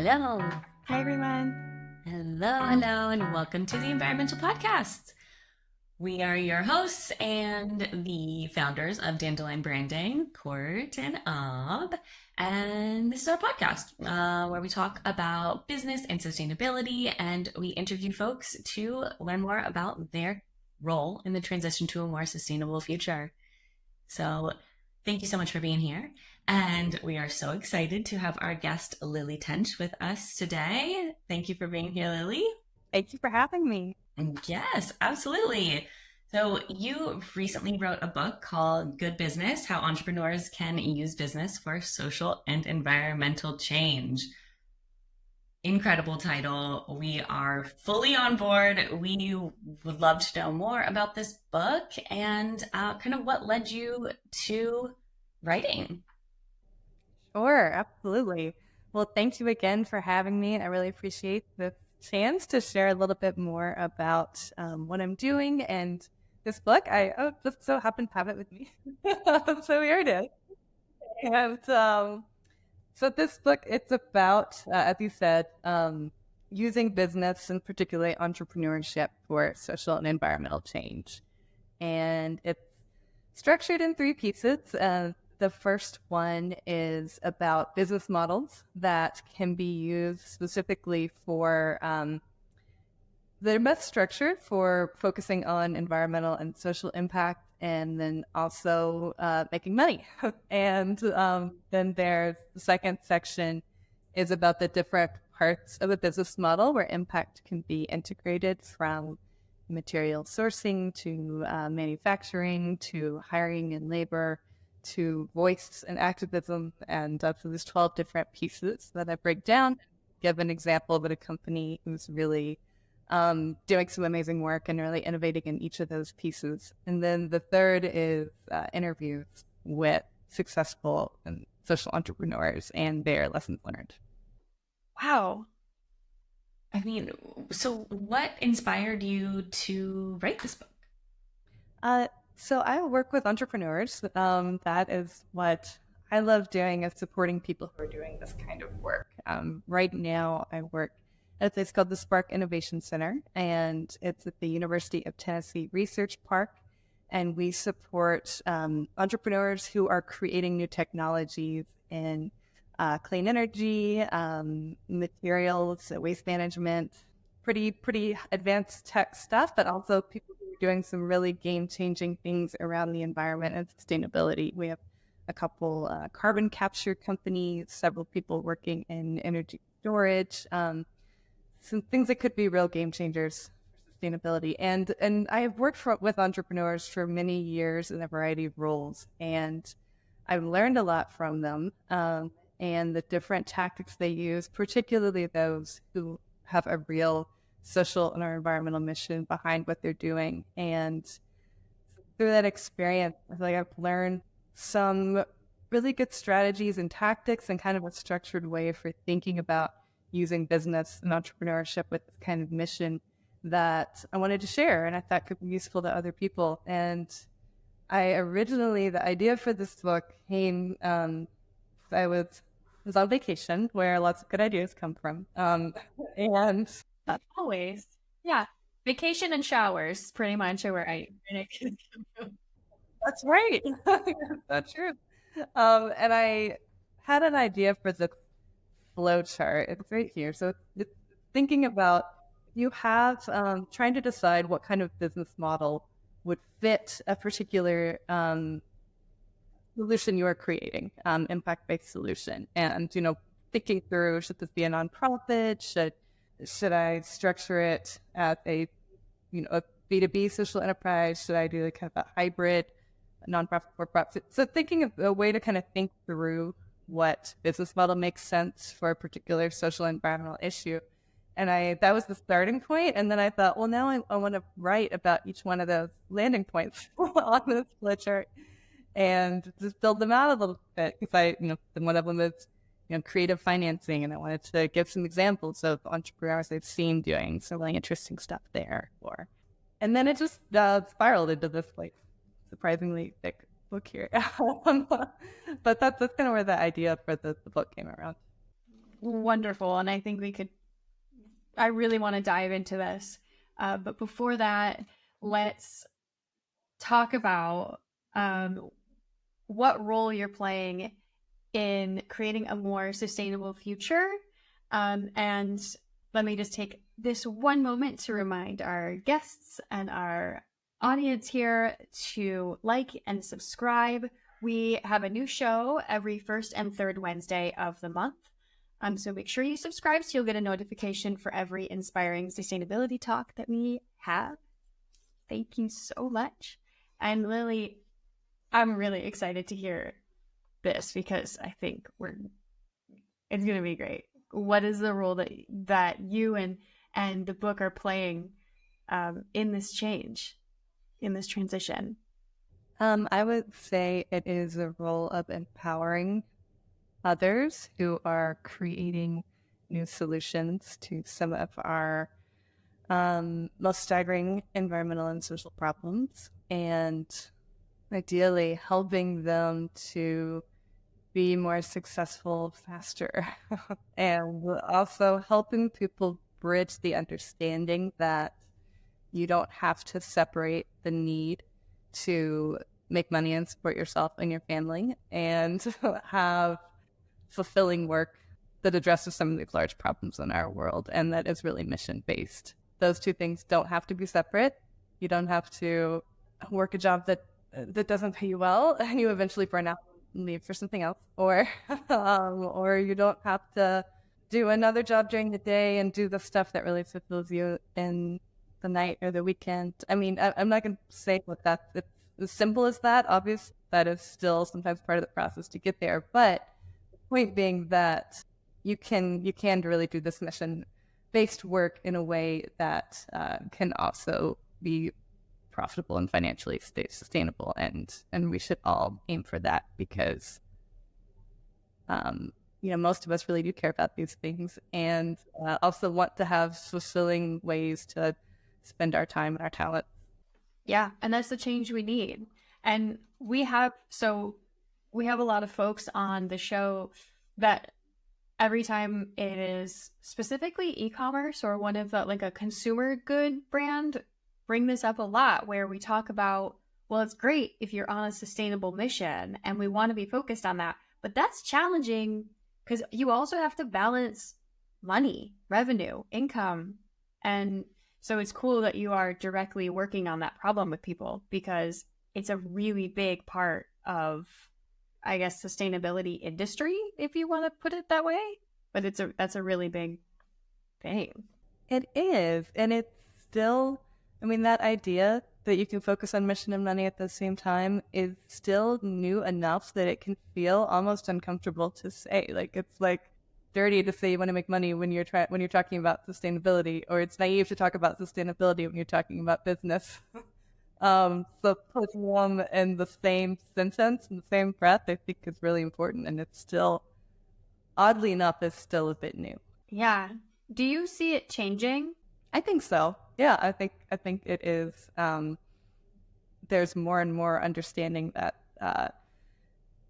Hello. Hi, everyone. Hello, and welcome to the Environmental Podcast. We are your hosts and the founders of Dandelion Branding, Court and Ob. And this is our podcast where we talk about business and sustainability, and we interview folks to learn more about their role in the transition to a more sustainable future. So, thank you so much for being here. And we are so excited to have our guest, Lilly Tench, with us today. Thank you for being here, Lilly. Thank you for having me. Yes, absolutely. So, you recently wrote a book called Good Business: How Entrepreneurs Can Use Business for Social and Environmental Change. Incredible title. We are fully on board. We would love to know more about this book and kind of what led you to writing. Sure, absolutely. Well, thank you again for having me. I really appreciate the chance to share a little bit more about what I'm doing and this book. I just so happen to have it with me. So here it is. And so this book, it's about, as you said, using business and particularly entrepreneurship for social and environmental change. And it's structured in three pieces. The first one is about business models that can be used specifically for they're best structured for focusing on environmental and social impact, and then also making money. And then there's the second section is about the different parts of a business model where impact can be integrated, from material sourcing to manufacturing to hiring and labor to voice and activism. And so there's 12 different pieces that I break down. Give an example of a company who's really doing some amazing work and really innovating in each of those pieces. And then the third is interviews with successful and social entrepreneurs and their lessons learned. Wow. I mean, so what inspired you to write this book? Uh, so I work with entrepreneurs. That is what I love doing, is supporting people who are doing this kind of work. Right now, I work at a place called the Spark Innovation Center, and it's at the University of Tennessee Research Park. And we support entrepreneurs who are creating new technologies in clean energy, materials, waste management, pretty advanced tech stuff, but also people who are doing some really game-changing things around the environment and sustainability. We have a couple carbon capture companies, several people working in energy storage, some things that could be real game changers for sustainability. And I have worked with entrepreneurs for many years in a variety of roles, and I've learned a lot from them, and the different tactics they use, particularly those who have a real social and environmental mission behind what they're doing. And through that experience, I feel like I've learned some really good strategies and tactics and kind of a structured way for thinking about using business and entrepreneurship with this kind of mission that I wanted to share and I thought could be useful to other people. And the idea for this book came, I was on vacation where lots of good ideas come from. And Always. Yeah. Vacation and showers pretty much are where I that's right. That's true. And I had an idea for the flow chart. It's right here. So it's thinking about, you have trying to decide what kind of business model would fit a particular solution you are creating, impact-based solution. And, thinking through, should this be a nonprofit? Should I structure it as a B2B social enterprise? Should I do like kind of a hybrid nonprofit for profit? So thinking of a way to kind of think through what business model makes sense for a particular social environmental issue. And that was the starting point. And then I thought, well, now I want to write about each one of those landing points on this flow chart and just build them out a little bit. Because one of them is, creative financing. And I wanted to give some examples of entrepreneurs I've seen doing some really interesting stuff there. And then it just spiraled into this surprisingly thick book here. But that's kind of where the idea for the book came around. wonderful. And I think I really want to dive into this. But before that, let's talk about what role you're playing in creating a more sustainable future. And let me just take this one moment to remind our guests and our audience here to like and subscribe. We have a new show every first and third Wednesday of the month. So make sure you subscribe so you'll get a notification for every inspiring sustainability talk that we have. Thank you so much. And Lilly, I'm really excited to hear this because I think it's going to be great. What is the role that you and the book are playing in this change, in this transition? I would say it is a role of empowering others who are creating new solutions to some of our most staggering environmental and social problems, and ideally helping them to be more successful faster, and also helping people bridge the understanding that you don't have to separate the need to make money and support yourself and your family and have fulfilling work that addresses some of these large problems in our world and that is really mission based. Those two things don't have to be separate. You don't have to work a job that doesn't pay you well and you eventually burn out and leave for something else, or you don't have to do another job during the day and do the stuff that really fulfills you in the night or the weekend. I mean, I'm not going to say what it's as simple as that. Obviously, that is still sometimes part of the process to get there. But the point being that you can really do this mission-based work in a way that can also be profitable and financially sustainable, and we should all aim for that because most of us really do care about these things and also want to have fulfilling ways to spend our time and our talent. Yeah, and that's the change we need. And we have a lot of folks on the show that every time it is specifically e-commerce or one of the, like a consumer good brand, bring this up a lot, where we talk about, well, it's great if you're on a sustainable mission and we want to be focused on that, but that's challenging because you also have to balance money, revenue, income. And so it's cool that you are directly working on that problem with people because it's a really big part of, I guess, sustainability industry, if you want to put it that way. But that's a really big thing. It is. And it's still, I mean, that idea that you can focus on mission and money at the same time is still new enough that it can feel almost uncomfortable to say. Like, it's like dirty to say you want to make money when you're talking about sustainability, or it's naive to talk about sustainability when you're talking about business. So putting them in the same sentence, in the same breath, I think is really important, and it's still, oddly enough, is still a bit new. Yeah. Do you see it changing? I think so. Yeah, I think it is. There's more and more understanding that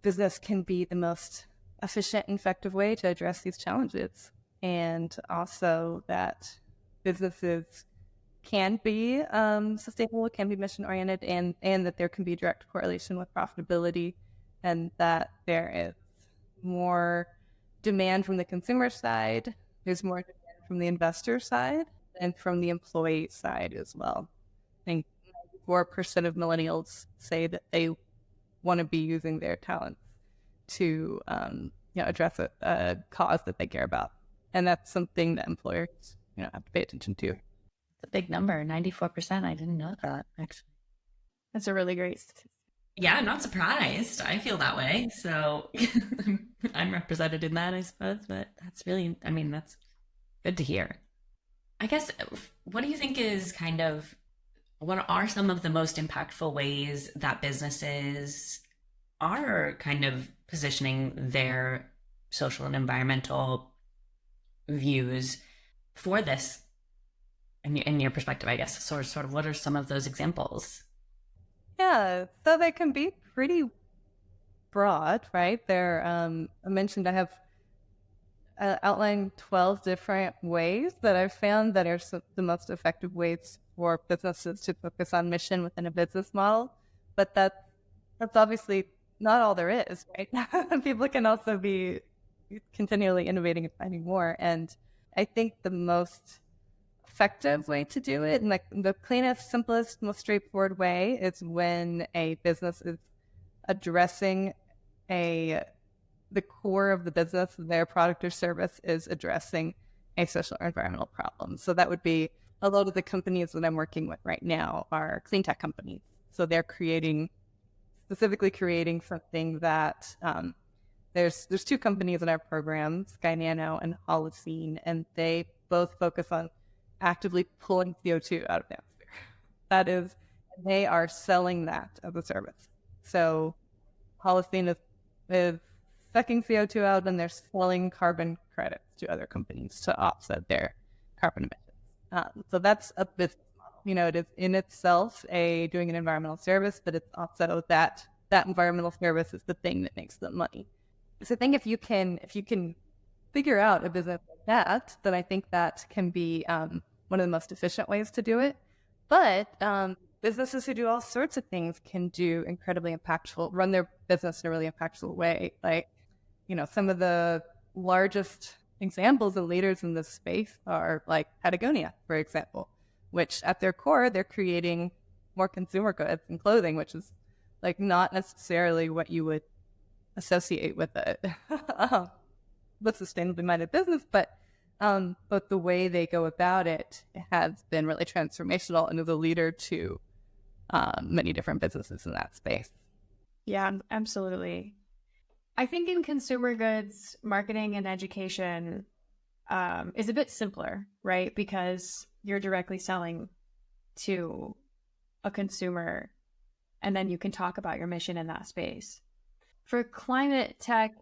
business can be the most efficient and effective way to address these challenges, and also that businesses can be sustainable, can be mission oriented, and that there can be direct correlation with profitability, and that there is more demand from the consumer side, there's more demand from the investor side, and from the employee side as well. I think 4% of millennials say that they want to be using their talents to address a cause that they care about, and that's something that employers have to pay attention to. It's a big number, 94%. I didn't know that, actually. That's a really great statistic. Yeah, I'm not surprised. I feel that way. So I'm represented in that, I suppose. But that's really, I mean, that's good to hear. I guess, what do you think is what are some of the most impactful ways that businesses are kind of positioning their social and environmental views for this, in your perspective, I guess? Sort of, what are some of those examples? Yeah, so they can be pretty broad, right? I mentioned I have outlined 12 different ways that I've found that are the most effective ways for businesses to focus on mission within a business model. But that's obviously not all there is, right? People can also be continually innovating and finding more. And I think the most effective way to do it, and like the cleanest, simplest, most straightforward way, is when a business is addressing the core of the business, their product or service is addressing a social or environmental problem. So that would be a lot of the companies that I'm working with right now are clean tech companies. So they're specifically creating something that there's two companies in our program, Sky Nano and Holocene, and they both focus on actively pulling CO2 out of the atmosphere. That is, they are selling that as a service. So Holocene is sucking CO2 out, and they're selling carbon credits to other companies to offset their carbon emissions. So that's a business model. It is in itself doing an environmental service, but it's also that environmental service is the thing that makes them money. So I think if you can figure out a business like that, then I think that can be one of the most efficient ways to do it. But businesses who do all sorts of things can do incredibly impactful, run their business in a really impactful way. Like, some of the largest examples and leaders in this space are like Patagonia, for example, which at their core, they're creating more consumer goods and clothing, which is like not necessarily what you would associate with a sustainably minded business, but the way they go about it has been really transformational and is a leader to many different businesses in that space. Yeah, absolutely. I think in consumer goods, marketing and education is a bit simpler, right? Because you're directly selling to a consumer, and then you can talk about your mission in that space. For climate tech,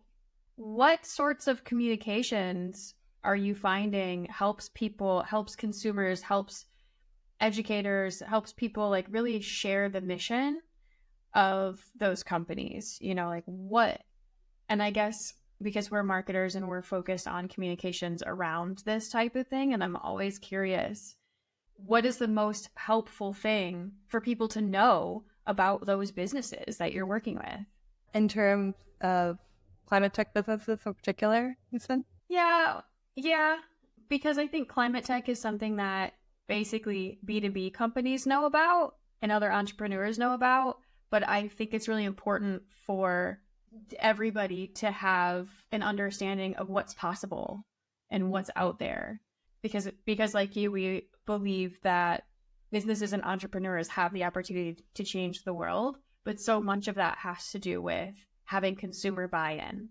what sorts of communications are you finding helps people, helps consumers, helps educators, helps people like really share the mission of those companies? Like what? And I guess because we're marketers and we're focused on communications around this type of thing, and I'm always curious, what is the most helpful thing for people to know about those businesses that you're working with? In terms of climate tech businesses in particular, you said? Yeah. Because I think climate tech is something that basically B2B companies know about and other entrepreneurs know about. But I think it's really important for everybody to have an understanding of what's possible and what's out there. Because like you, we believe that businesses and entrepreneurs have the opportunity to change the world. But so much of that has to do with having consumer buy-in.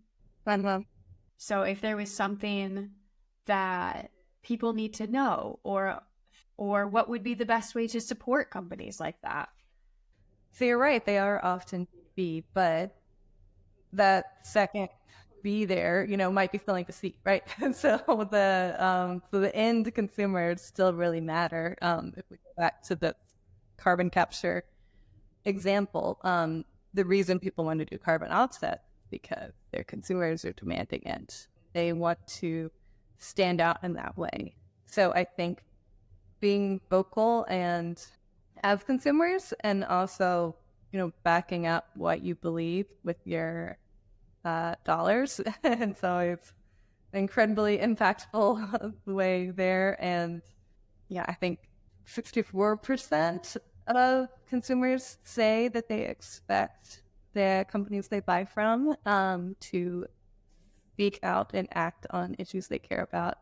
So if there was something that people need to know, or what would be the best way to support companies like that? So you're right, they are often B, but that second B there, might be filling the seat, right? So the end consumers still really matter. If we go back to the carbon capture example, the reason people want to do carbon offset because their consumers are demanding it. They want to stand out in that way. So I think being vocal and as consumers, and also, backing up what you believe with your dollars. And so it's incredibly impactful way there. And yeah, I think 64% of consumers say that they expect the companies they buy from to speak out and act on issues they care about.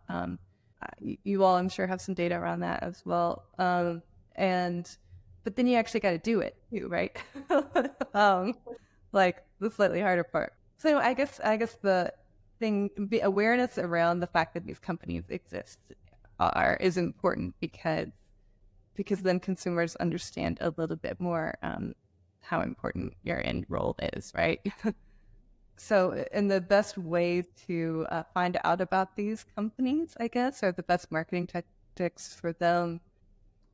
You all, I'm sure, have some data around that as well. But then you actually got to do it too, right? Like the slightly harder part. So I guess the thing, the awareness around the fact that these companies exist is important because then consumers understand a little bit more how important your end role is, right? So, and the best way to find out about these companies, I guess, or the best marketing tactics for them,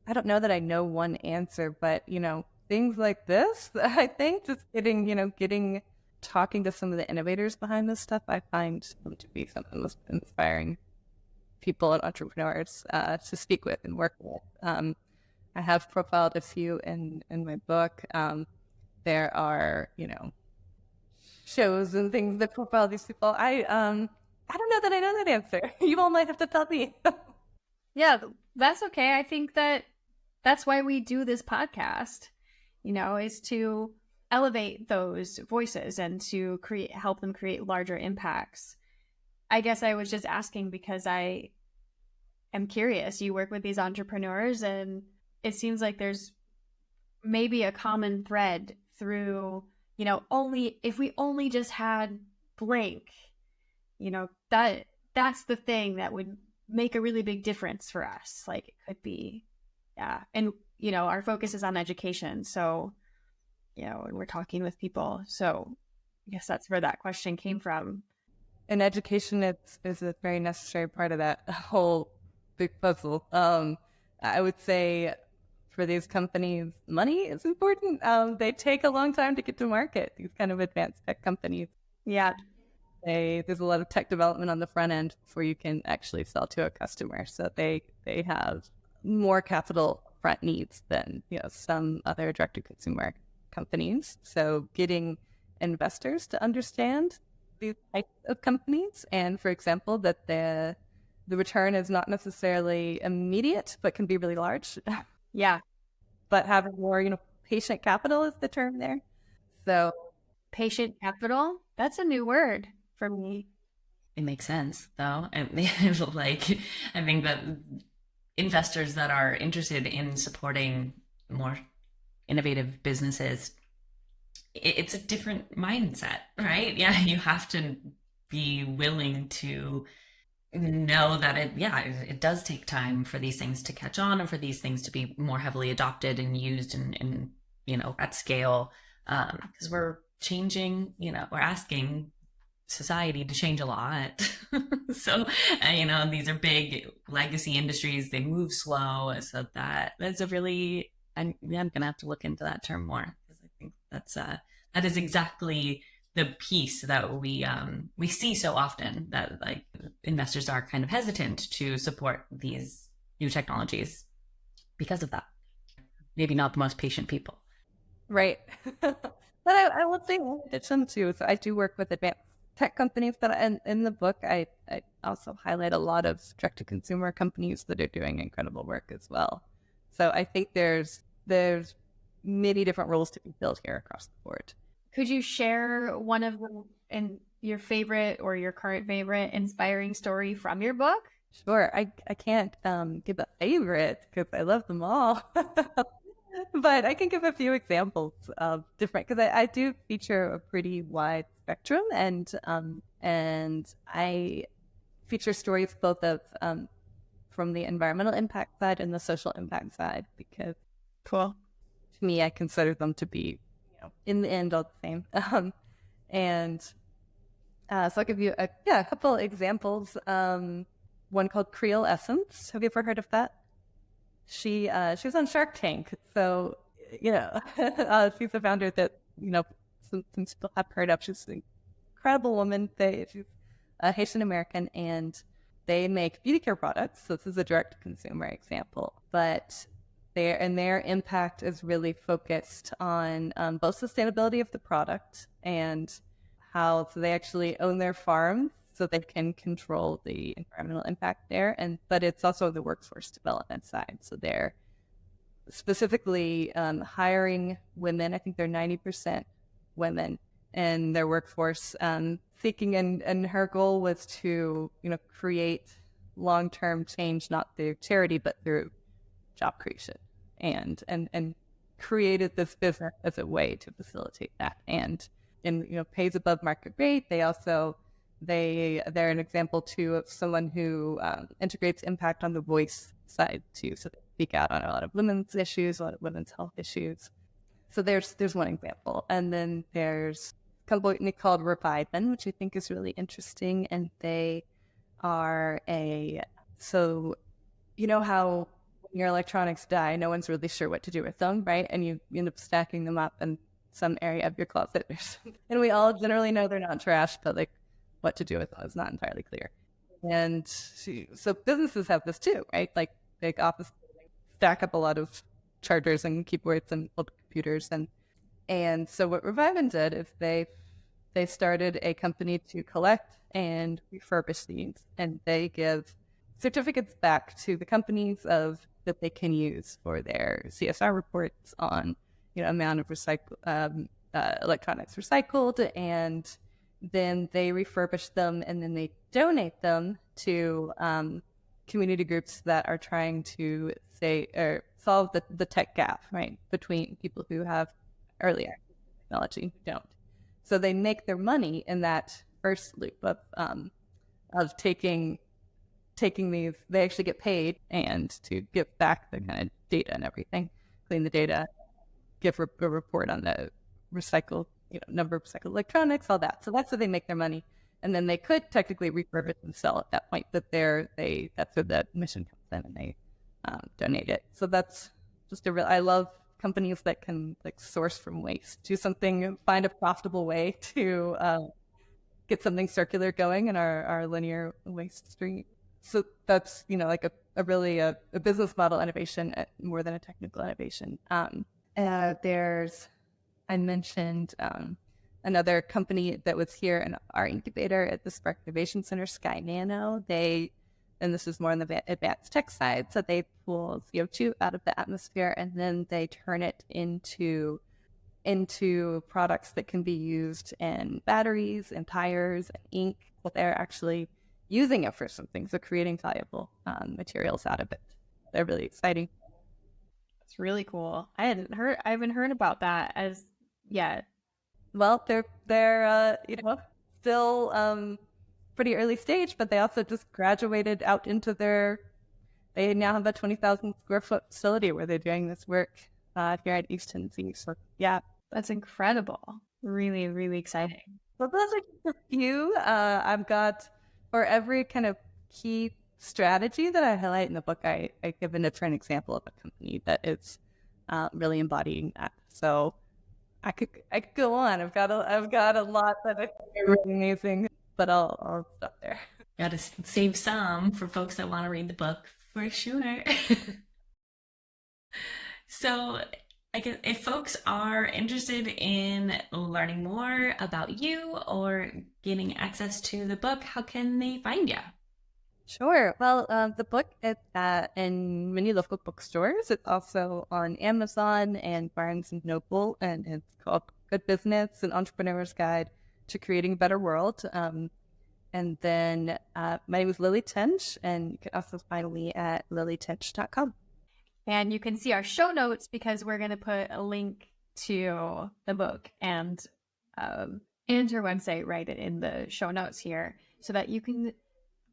I don't know that I know one answer, but, things like this, I think just getting talking to some of the innovators behind this stuff, I find them to be some of the most inspiring people and entrepreneurs to speak with and work with. I have profiled a few in my book. There are, shows and things that profile these people. I don't know that I know that answer. You all might have to tell me. Yeah, that's okay. I think that's why we do this podcast, is to elevate those voices and to help them create larger impacts. I guess I was just asking because I am curious. You work with these entrepreneurs, and it seems like there's maybe a common thread through, only if we only just had blank, that's the thing that would make a really big difference for us. Like it could be, yeah. And, our focus is on education. So, and we're talking with people. So I guess that's where that question came from. And education is a very necessary part of that whole big puzzle. I would say for these companies, money is important. They take a long time to get to market, these kind of advanced tech companies. Yeah. There's a lot of tech development on the front end before you can actually sell to a customer. So they have more capital front needs than some other direct-to-consumer companies. So getting investors to understand these types of companies, and for example, that the return is not necessarily immediate, but can be really large. Yeah. But having more, patient capital is the term there. So patient capital, that's a new word for me. It makes sense, though. I think that investors that are interested in supporting more innovative businesses, it's a different mindset, right? Yeah, you have to be willing to know that it does take time for these things to catch on and for these things to be more heavily adopted and used and at scale, because we're changing, we're asking society to change a lot. So these are big legacy industries, they move slow, so that's a really, I'm gonna have to look into that term more, because I think that is exactly the piece that we see so often, that like investors are kind of hesitant to support these new technologies because of that. Maybe not the most patient people. Right. But I would say it's some too. So I do work with advanced tech companies, but in the book, I also highlight a lot of direct-to-consumer companies that are doing incredible work as well. So I think there's many different roles to be filled here across the board. Could you share one of them in your favorite or your current favorite inspiring story from your book? Sure. I can't give a favorite because I love them all. But I can give a few examples of different, because I do feature a pretty wide spectrum, and I feature stories both of from the environmental impact side and the social impact side, because cool, to me, I consider them to be, in the end, all the same. So I'll give you a couple examples. One called Creole Essence. Have you ever heard of that? She was on Shark Tank, so she's a founder that some people have heard of. She's an incredible woman. She's a Haitian American, and they make beauty care products. So this is a direct consumer example, but their impact is really focused on both sustainability of the product and how they actually own their farm, so they can control the environmental impact there. But it's also the workforce development side. So they're specifically hiring women. I think they're 90% women in their workforce, seeking, and her goal was to, create long-term change, not through charity, but through job creation, and created this business as a way to facilitate that, and pays above market rate. They're an example too of someone who integrates impact on the voice side too. So they speak out on a lot of women's issues, a lot of women's health issues. So there's one example. And then there's a company called Reviven, which I think is really interesting. And they are so you know how when your electronics die, no one's really sure what to do with them, right? And you end up stacking them up, and some area of your closet. And we all generally know they're not trash, but like what to do with them is not entirely clear. And so businesses have this too, right? Like big office buildings stack up a lot of chargers and keyboards and old computers. And so what Revivin did is they started a company to collect and refurbish these, and they give certificates back to the companies that they can use for their CSR reports on, amount of electronics recycled, and then they refurbish them and then they donate them to community groups that are trying to solve the tech gap, right, between people who have early access to technology and who don't. So they make their money in that first loop of taking these. They actually get paid and to give back the kind of data and everything, clean the data, give a report on the recycled, number of recycled electronics, all that. So that's how they make their money. And then they could technically refurbish and sell at that point, but that's where the mission comes in, and they donate it. So that's just I love companies that can like source from waste, do something, find a profitable way to get something circular going in our linear waste stream. So that's, like a really a business model innovation more than a technical innovation. I mentioned another company that was here in our incubator at the Spark Innovation Center, Sky Nano. And this is more on the advanced tech side, so they pull CO2 out of the atmosphere and then they turn it into products that can be used in batteries and tires and ink, but they're actually using it for something, so creating valuable materials out of it. They're really exciting. It's really cool. I haven't heard about that as yet. Well, they're still pretty early stage, but they also just graduated out into they now have a 20,000 square foot facility where they're doing this work here at East Tennessee. So yeah, that's incredible. Really, really exciting. So those are just a few. I've got, for every kind of key strategy that I highlight in the book, I give a different example of a company that is really embodying that. So I could go on. I've got a lot that I think are really amazing, but I'll stop there. Got to save some for folks that want to read the book for sure. So I guess if folks are interested in learning more about you or getting access to the book, how can they find you? Sure. Well, the book is in many local bookstores. It's also on Amazon and Barnes and Noble, and it's called Good Business: An Entrepreneur's Guide to Creating a Better World. And then my name is Lilly Tench, and you can also find me at lilytench.com. And you can see our show notes because we're going to put a link to the book and her website right in the show notes here so that you can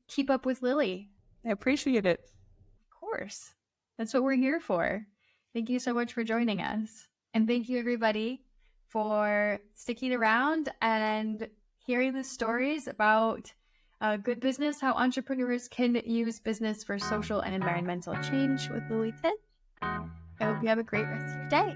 keep up with Lilly. I appreciate it. Of course. That's what we're here for. Thank you so much for joining us. And thank you, everybody, for sticking around and hearing the stories about good business, how entrepreneurs can use business for social and environmental change with Lilly Tench. I hope you have a great rest of your day.